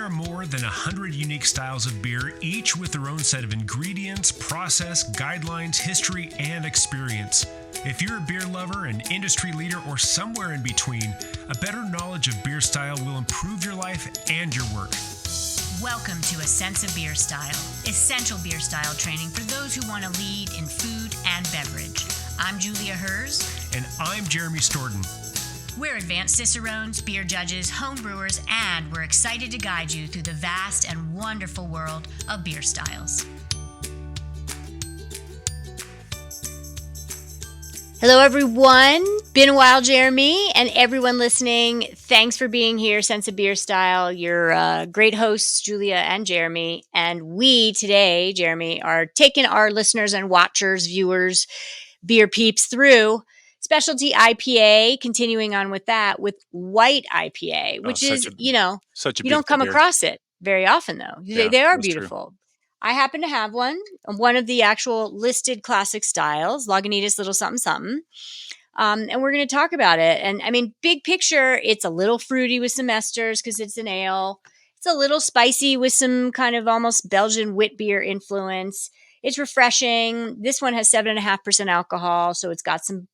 are more than 100 unique styles of beer, each with their own set of ingredients, process, guidelines, history, and experience. If you're a beer lover, an industry leader, or somewhere in between, a better knowledge of beer style will improve your life and your work. Welcome to A Sense of Beer Style, essential beer style training for those who want to lead in food and beverage. I'm Julia Herz. And I'm Jeremy Storton. We're advanced Cicerones, beer judges, home brewers, and we're excited to guide you through the vast and wonderful world of beer styles. Hello, everyone. Been a while, Jeremy, and everyone listening. Thanks for being here, Sense of Beer Style. Your great hosts, Julia and Jeremy. And we today, Jeremy, are taking our listeners and watchers, viewers, beer peeps through specialty IPA, continuing on with that, with White IPA, which is, you don't come beer. across it very often, though. Yeah, they are that's beautiful. True. I happen to have one of the actual listed classic styles, Lagunitas Little Something Something. And we're going to talk about it. And I mean, big picture, it's a little fruity with some esters because it's an ale. It's a little spicy with some kind of almost Belgian wit beer influence. It's refreshing. This one has 7.5% alcohol, so it's got some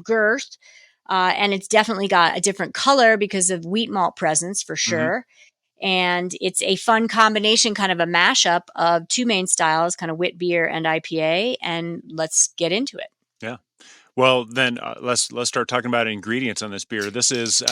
girth, and it's definitely got a different color because of wheat malt presence for sure. Mm-hmm. And it's a fun combination, kind of a mashup of two main styles, kind of wit beer and IPA. And let's get into it. Yeah. Well, then let's start talking about ingredients on this beer. This is.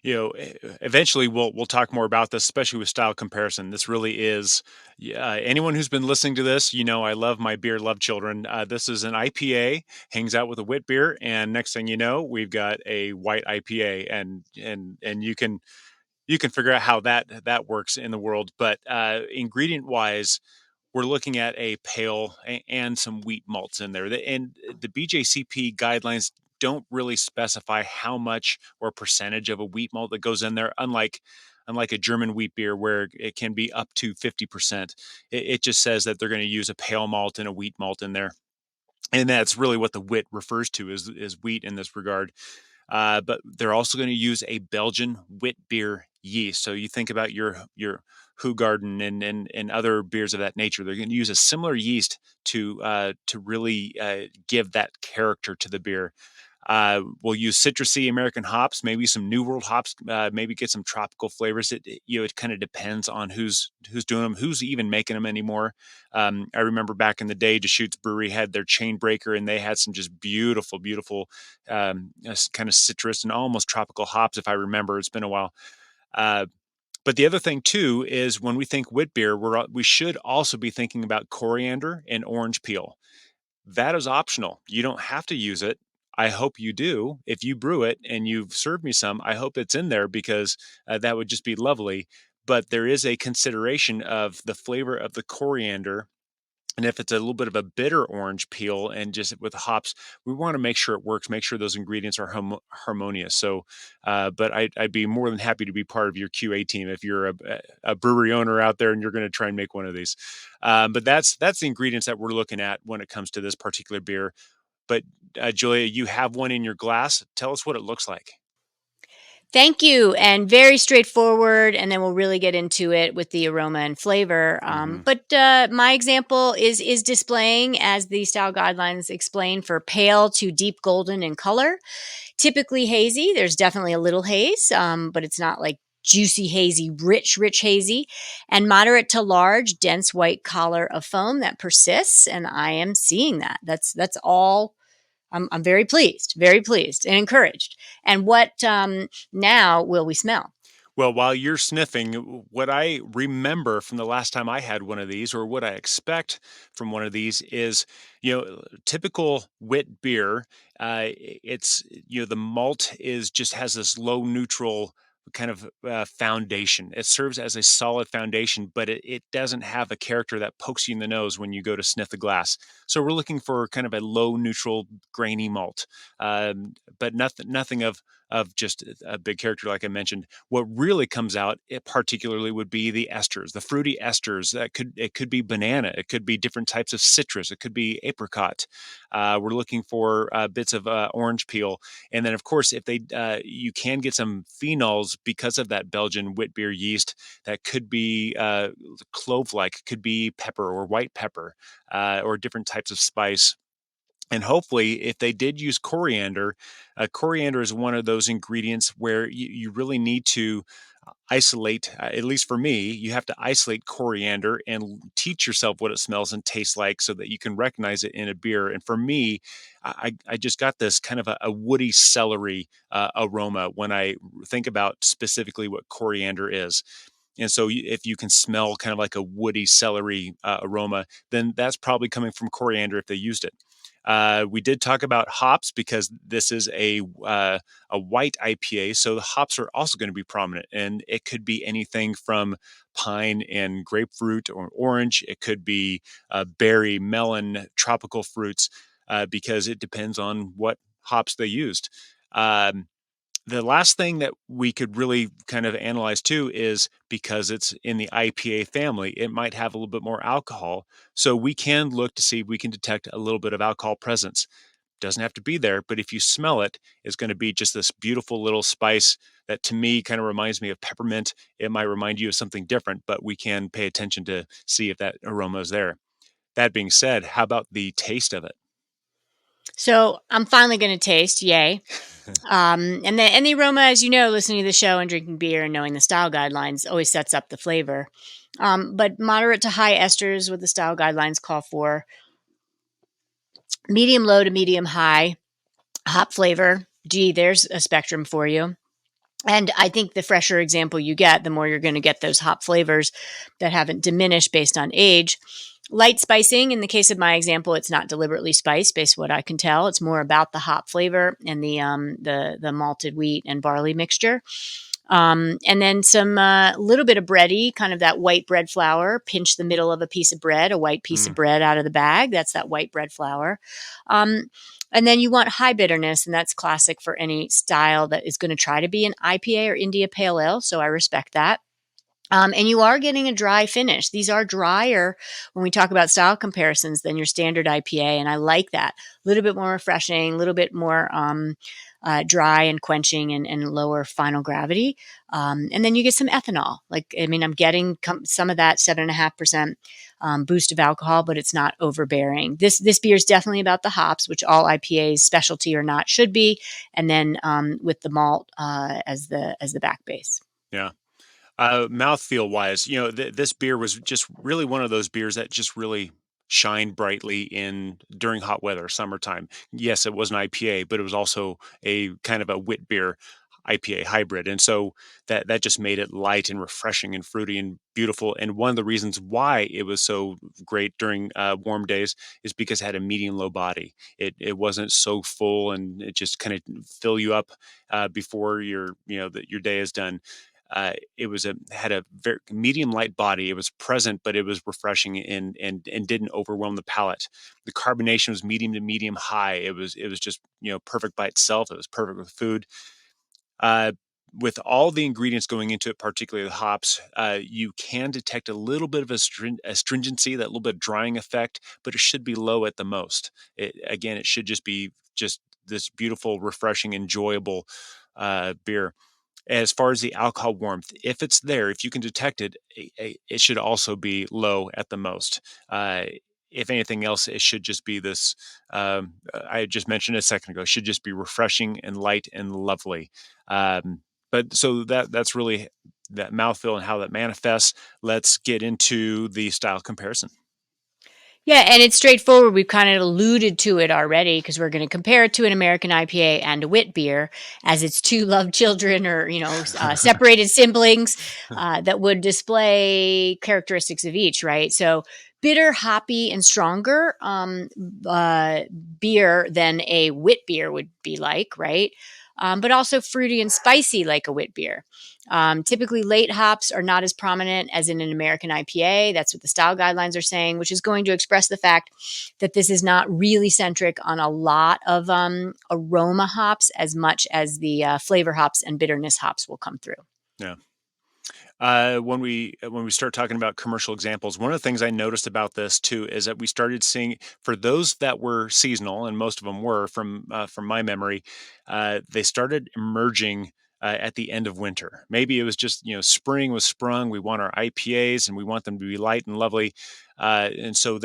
Eventually we'll talk more about this, especially with style comparison. This really is, anyone who's been listening to this, I love my beer, love children. This is an IPA, hangs out with a wit beer, and next thing you know, we've got a white IPA, and you can figure out how that works in the world. But ingredient wise, we're looking at a pale and some wheat malts in there, and the BJCP guidelines don't really specify how much or percentage of a wheat malt that goes in there, unlike a German wheat beer where it can be up to 50%. It just says that they're going to use a pale malt and a wheat malt in there. And that's really what the wit refers to is wheat in this regard. But they're also going to use a Belgian wit beer yeast. So you think about your Hoegaarden and other beers of that nature. They're going to use a similar yeast to really give that character to the beer. We'll use citrusy American hops, maybe some New World hops, maybe get some tropical flavors. It kind of depends on who's doing them, who's even making them anymore. I remember back in the day, Deschutes Brewery had their Chain Breaker, and they had some just beautiful kind of citrus and almost tropical hops, if I remember. It's been a while. But the other thing too is when we think wit beer, we should also be thinking about coriander and orange peel. That is optional. You don't have to use it. I hope you do. If you brew it and you've served me some, I hope it's in there because that would just be lovely. But there is a consideration of the flavor of the coriander. And if it's a little bit of a bitter orange peel and just with hops, we want to make sure it works, make sure those ingredients are harmonious. So, but I'd be more than happy to be part of your QA team if you're a brewery owner out there and you're going to try and make one of these. But that's the ingredients that we're looking at when it comes to this particular beer. But Julia, you have one in your glass. Tell us what it looks like. Thank you. And very straightforward. And then we'll really get into it with the aroma and flavor. But my example is displaying, as the style guidelines explain, for pale to deep golden in color. Typically hazy. There's definitely a little haze, but it's not like juicy, hazy, rich hazy, and moderate to large, dense white collar of foam that persists. And I am seeing that. That's all. I'm very pleased and encouraged. And what now will we smell? Well, while you're sniffing, what I remember from the last time I had one of these, or what I expect from one of these, is typical wit beer. It's the malt just has this low neutral kind of foundation. It serves as a solid foundation, but it doesn't have a character that pokes you in the nose when you go to sniff the glass. So we're looking for kind of a low neutral grainy malt, but nothing of just a big character like I mentioned. What really comes out, particularly, would be the esters, the fruity esters. It could be banana, it could be different types of citrus, it could be apricot. We're looking for bits of orange peel, and then of course, if you can get some phenols because of that Belgian wit beer yeast that could be clove-like, could be pepper or white pepper or different types of spice. And hopefully, if they did use coriander, coriander is one of those ingredients where you really need to isolate, at least for me, you have to isolate coriander and teach yourself what it smells and tastes like so that you can recognize it in a beer. And for me, I just got this kind of a woody celery aroma when I think about specifically what coriander is. And so, if you can smell kind of like a woody celery aroma, then that's probably coming from coriander if they used it. We did talk about hops because this is a white IPA, so the hops are also going to be prominent, and it could be anything from pine and grapefruit or orange. It could be berry, melon, tropical fruits, because it depends on what hops they used. Um, the last thing that we could really kind of analyze too is because it's in the IPA family, it might have a little bit more alcohol. So we can look to see if we can detect a little bit of alcohol presence. Doesn't have to be there, but if you smell it, it's going to be just this beautiful little spice that to me kind of reminds me of peppermint. It might remind you of something different, but we can pay attention to see if that aroma is there. That being said, how about the taste of it? So I'm finally going to taste. Yay. And the aroma, as you know, listening to the show and drinking beer and knowing the style guidelines always sets up the flavor. But moderate to high esters, what the style guidelines call for, medium low to medium high hop flavor. Gee, there's a spectrum for you. And I think the fresher example you get, the more you're going to get those hop flavors that haven't diminished based on age. Light spicing, in the case of my example, it's not deliberately spiced based on what I can tell. It's more about the hop flavor and the malted wheat and barley mixture. And then some little bit of bready, kind of that white bread flour. Pinch the middle of a piece of bread, a white piece of bread out of the bag. That's that white bread flour. And then you want high bitterness, and that's classic for any style that is going to try to be an IPA or India Pale Ale. So I respect that. And you are getting a dry finish. These are drier when we talk about style comparisons than your standard IPA, and I like that. A little bit more refreshing, a little bit more dry and quenching and lower final gravity. And then you get some ethanol. I'm getting some of that 7.5% boost of alcohol, but it's not overbearing. This beer is definitely about the hops, which all IPAs, specialty or not, should be, and then with the malt as the back base. Yeah. Mouthfeel wise, this beer was just really one of those beers that just really shine brightly in during hot weather, summertime. Yes, it was an IPA, but it was also a kind of a wit beer IPA hybrid. And so that just made it light and refreshing and fruity and beautiful. And one of the reasons why it was so great during warm days is because it had a medium low body. It wasn't so full and it just kind of fill you up before your day is done. Had a very medium light body. It was present, but it was refreshing and didn't overwhelm the palate. The carbonation was medium to medium high. It was just perfect by itself. It was perfect with food. Uh, with all the ingredients going into it, particularly the hops, you can detect a little bit of astringency, that little bit of drying effect, but it should be low at the most. It should just be just this beautiful, refreshing, enjoyable beer. As far as the alcohol warmth, if it's there, if you can detect it, it should also be low at the most. If anything else, it should just be this. I just mentioned a second ago. It should just be refreshing and light and lovely. But so that's really that mouthfeel and how that manifests. Let's get into the style comparison. Yeah, and it's straightforward. We've kind of alluded to it already because we're going to compare it to an American IPA and a wit beer as its two love children or, separated siblings that would display characteristics of each, right? So bitter, hoppy, and stronger beer than a wit beer would be like, right? But also fruity and spicy like a wit beer. Typically, late hops are not as prominent as in an American IPA. That's what the style guidelines are saying, which is going to express the fact that this is not really centric on a lot of aroma hops as much as the flavor hops and bitterness hops will come through. Yeah. When we start talking about commercial examples, one of the things I noticed about this too is that we started seeing for those that were seasonal, and most of them were from my memory, they started emerging at the end of winter. Maybe it was just, spring was sprung. We want our IPAs and we want them to be light and lovely. And so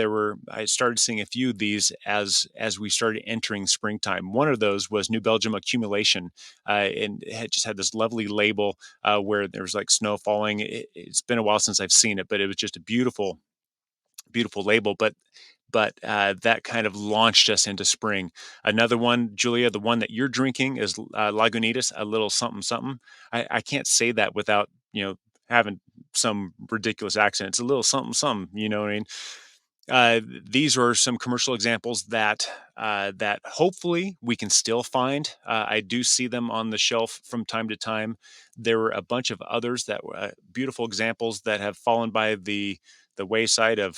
I started seeing a few of these as we started entering springtime. One of those was New Belgium Accumulation, and it just had this lovely label where there was like snow falling. It's been a while since I've seen it, but it was just a beautiful, beautiful label. But that kind of launched us into spring. Another one, Julia, the one that you're drinking is Lagunitas, a little something something. I can't say that without having some ridiculous accent. It's a little something something. You know what I mean? These are some commercial examples that hopefully we can still find. I do see them on the shelf from time to time. There were a bunch of others that were beautiful examples that have fallen by the wayside of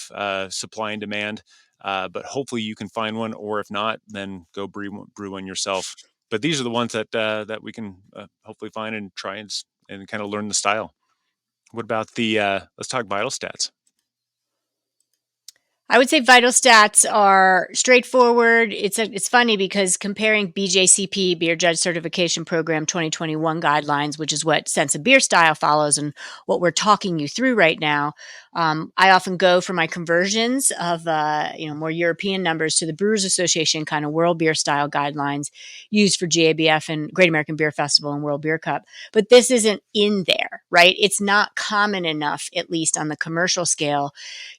supply and demand. But hopefully you can find one, or if not, then go brew one yourself. But these are the ones that we can hopefully find and try and kind of learn the style. What about let's talk vital stats. I would say vital stats are straightforward. It's funny because comparing BJCP, Beer Judge Certification Program 2021 guidelines, which is what Sense of Beer Style follows and what we're talking you through right now, I often go for my conversions of more European numbers to the Brewers Association kind of World Beer Style guidelines used for GABF and Great American Beer Festival and World Beer Cup. But this isn't in there, right? It's not common enough, at least on the commercial scale,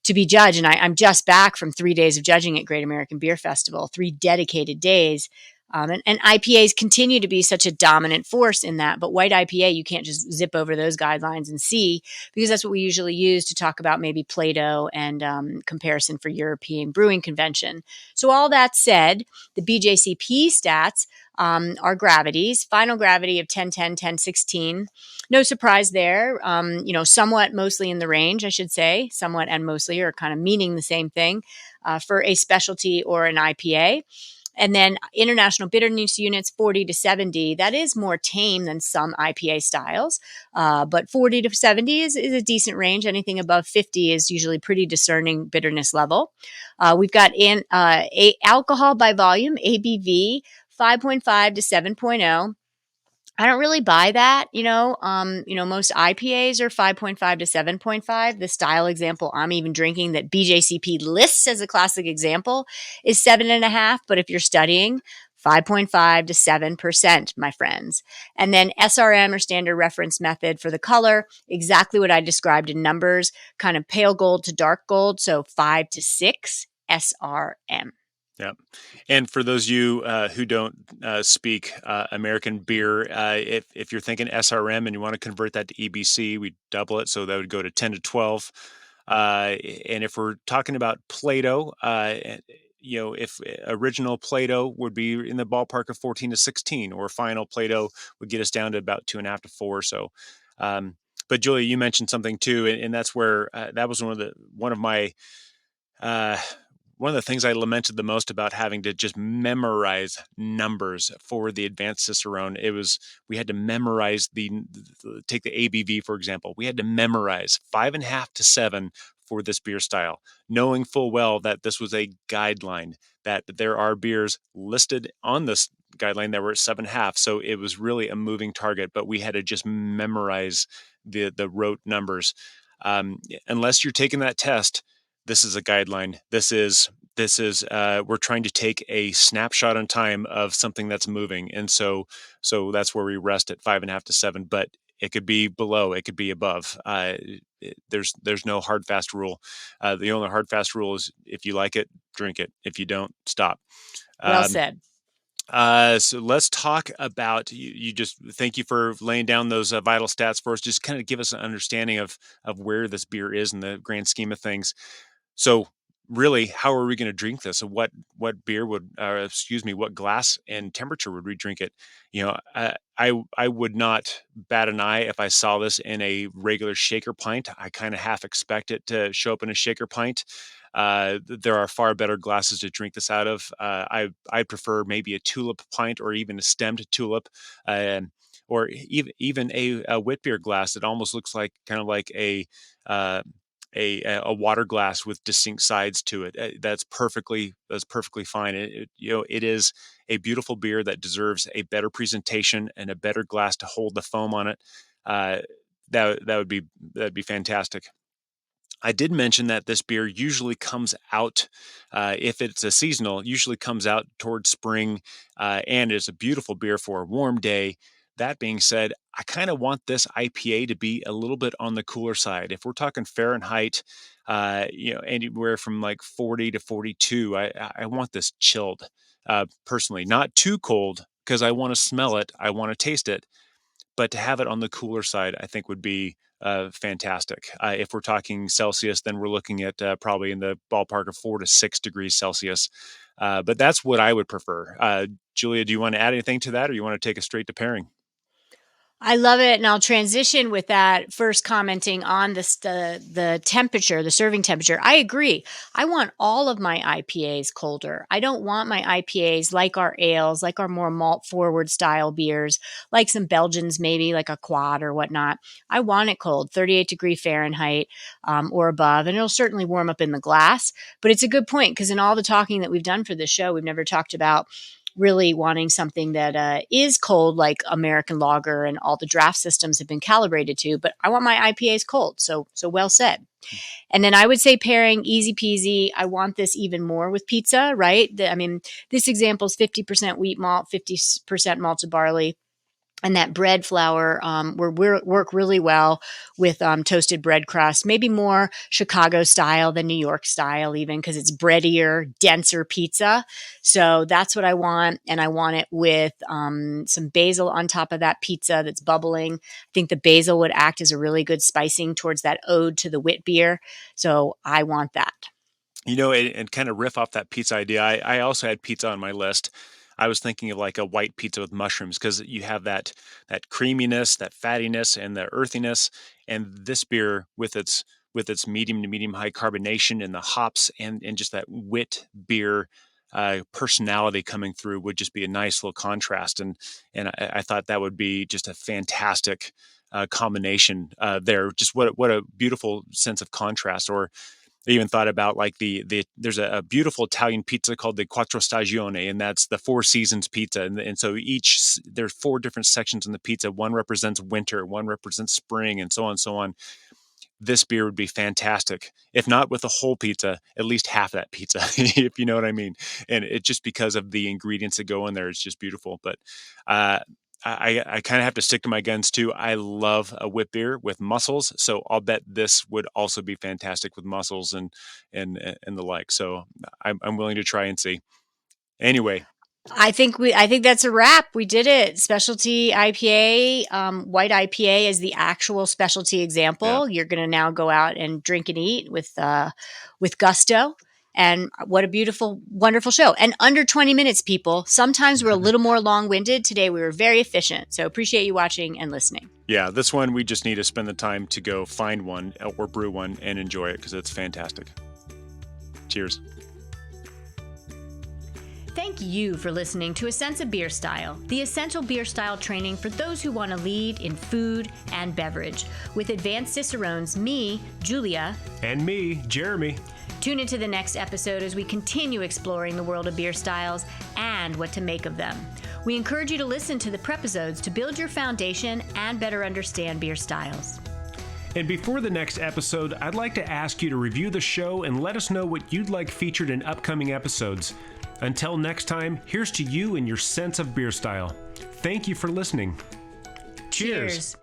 to be judged. And I'm just back from 3 days of judging at Great American Beer Festival, 3 dedicated days. And IPAs continue to be such a dominant force in that. But White IPA, you can't just zip over those guidelines and see, because that's what we usually use to talk about maybe Plato and comparison for European Brewing Convention. So all that said, the BJCP stats are gravities, final gravity of 1010, 1016. No surprise there. Somewhat mostly in the range, I should say. Somewhat and mostly are kind of meaning the same thing for a specialty or an IPA. And then international bitterness units, 40 to 70. That is more tame than some IPA styles. But 40 to 70 is a decent range. Anything above 50 is usually pretty discerning bitterness level. We've got alcohol by volume, ABV, 5.5 to 7.0. I don't really buy that. Most IPAs are 5.5 to 7.5. The style example I'm even drinking that BJCP lists as a classic example is 7.5. But if you're studying, 5.5 to 7%, my friends. And then SRM, or standard reference method, for the color, exactly what I described in numbers, kind of pale gold to dark gold. So 5 to 6 SRM. Yeah. And for those of you who don't speak American beer, if you're thinking SRM and you want to convert that to EBC, we double it. So that would go to 10 to 12. And if we're talking about Plato, if original Plato would be in the ballpark of 14 to 16, or final Plato would get us down to about 2.5 to 4. So, but Julia, you mentioned something too, and that's where that was one of the things I lamented the most about having to just memorize numbers for the advanced Cicerone. We had to memorize take the ABV, for example. We had to memorize 5.5 to 7 for this beer style, knowing full well that this was a guideline, that there are beers listed on this guideline that were at 7.5. So it was really a moving target, but we had to just memorize the rote numbers. Unless you're taking that test, this is a guideline. This is we're trying to take a snapshot in time of something that's moving. And so that's where we rest at 5.5 to 7, but it could be below, it could be above. There's no hard, fast rule. The only hard, fast rule is if you like it, drink it. If you don't, stop. Well said. So let's talk about you. Just thank you for laying down those vital stats for us. Just kind of give us an understanding of where this beer is in the grand scheme of things. So really, how are we going to drink this? What beer what glass and temperature would we drink it? I would not bat an eye if I saw this in a regular shaker pint. I kind of half expect it to show up in a shaker pint. There are far better glasses to drink this out of. I prefer maybe a tulip pint, or even a stemmed tulip, or even a wit beer glass that almost looks like kind of like a a water glass with distinct sides to it. That's perfectly fine. It is a beautiful beer that deserves a better presentation and a better glass to hold the foam on it. Uh, that'd be fantastic. I did mention that this beer usually comes out, if it's a seasonal, usually comes out towards spring, and is a beautiful beer for a warm day. That being said, I kind of want this IPA to be a little bit on the cooler side. If we're talking Fahrenheit, anywhere from like 40 to 42, I want this chilled, personally, not too cold because I want to smell it, I want to taste it, but to have it on the cooler side, I think would be fantastic. If we're talking Celsius, then we're looking at probably in the ballpark of 4 to 6 degrees Celsius. But that's what I would prefer. Julia, do you want to add anything to that, or you want to take us straight to pairing? I love it. And I'll transition with that, first commenting on the temperature, the serving temperature. I agree. I want all of my IPAs colder. I don't want my IPAs like our ales, like our more malt forward style beers, like some Belgians, maybe like a quad or whatnot. I want it cold, 38-degree Fahrenheit or above. And it'll certainly warm up in the glass. But it's a good point, because in all the talking that we've done for this show, we've never talked about really wanting something that is cold, like American lager and all the draft systems have been calibrated to, but I want my IPAs cold. So well said. And then I would say pairing, easy peasy. I want this even more with pizza, right? This example is 50% wheat malt, 50% malted barley. And that bread flour work really well with toasted bread crust, maybe more Chicago style than New York style, even, because it's breadier, denser pizza. So that's what I want. And I want it with some basil on top of that pizza that's bubbling. I think the basil would act as a really good spicing towards that ode to the wit beer. So I want that. And kind of riff off that pizza idea, I also had pizza on my list. I was thinking of like a white pizza with mushrooms, because you have that creaminess, that fattiness, and the earthiness. And this beer with its medium to medium high carbonation and the hops and just that wit beer personality coming through would just be a nice little contrast. And I thought that would be just a fantastic combination there. Just what a beautiful sense of contrast. Or I even thought about like there's a beautiful Italian pizza called the Quattro Stagioni, and that's the Four Seasons pizza. And so there's 4 different sections in the pizza. One represents winter, one represents spring, and so on and so on. This beer would be fantastic, if not with the whole pizza, at least half that pizza, if you know what I mean. And it just because of the ingredients that go in there, it's just beautiful. But I kind of have to stick to my guns too. I love a wit beer with mussels, so I'll bet this would also be fantastic with mussels and the like. So I'm willing to try and see. Anyway, I think that's a wrap. We did it. Specialty IPA, White IPA is the actual specialty example. Yeah. You're going to now go out and drink and eat with gusto. And what a beautiful, wonderful show. And under 20 minutes, people. Sometimes we're a little more long-winded. Today we were very efficient. So appreciate you watching and listening. Yeah, this one we just need to spend the time to go find one or brew one and enjoy it, because it's fantastic. Cheers. Thank you for listening to A Sense of Beer Style, the essential beer style training for those who want to lead in food and beverage. With advanced Cicerones, me, Julia, and me, Jeremy. Tune into the next episode as we continue exploring the world of beer styles and what to make of them. We encourage you to listen to the prepisodes to build your foundation and better understand beer styles. And before the next episode, I'd like to ask you to review the show and let us know what you'd like featured in upcoming episodes. Until next time, here's to you and your sense of beer style. Thank you for listening. Cheers.